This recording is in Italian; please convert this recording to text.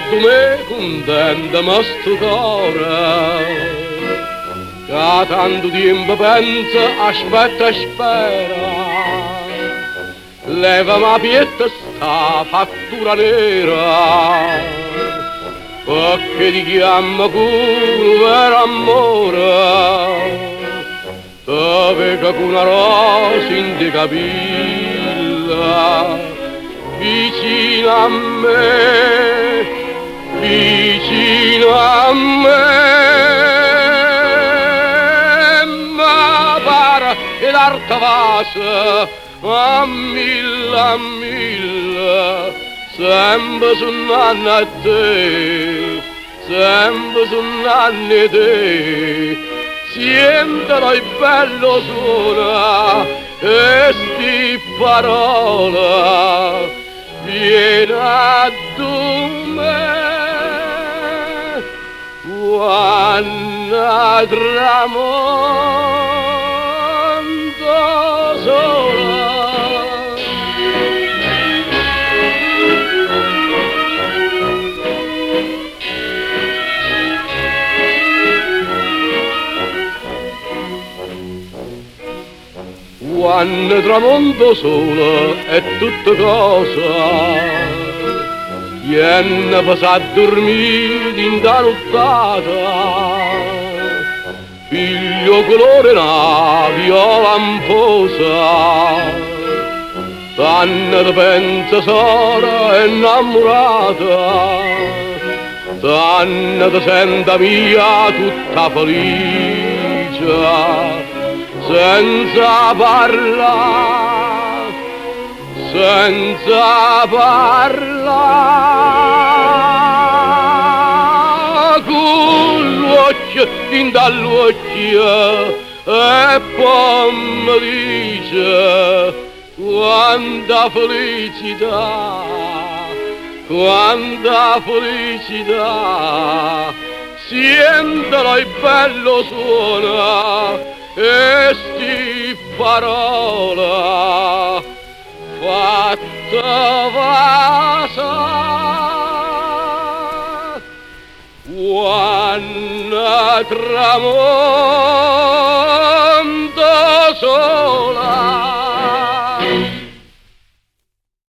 tu me contenta ma sto cuore, che tanto tempo pensa, aspetta e spera, leva ma pietta sta fattura nera, perché ti chiama con un vero amore, dove che con una rosa in te capilla, vicino a me, vicino a me, ma pare che l'arte vasa a mille, sempre suonando a te, sempre suonando a te, sientelo il bello suona, e sti parola, vieni a me, quando tramonto sola. Quando tramonto solo è tutta cosa, viene passa a dormire in da nottata, figlio colore una viola amposa, tanto ti pensa sora innamorata, tanto ti senta mia tutta felice, senza parlare, senza parlare, con l'occhio in dall'occhio e poi mi dice quanta felicità, quanta felicità, sientelo il bello suona, e sti parola fatta vasa quando tramonto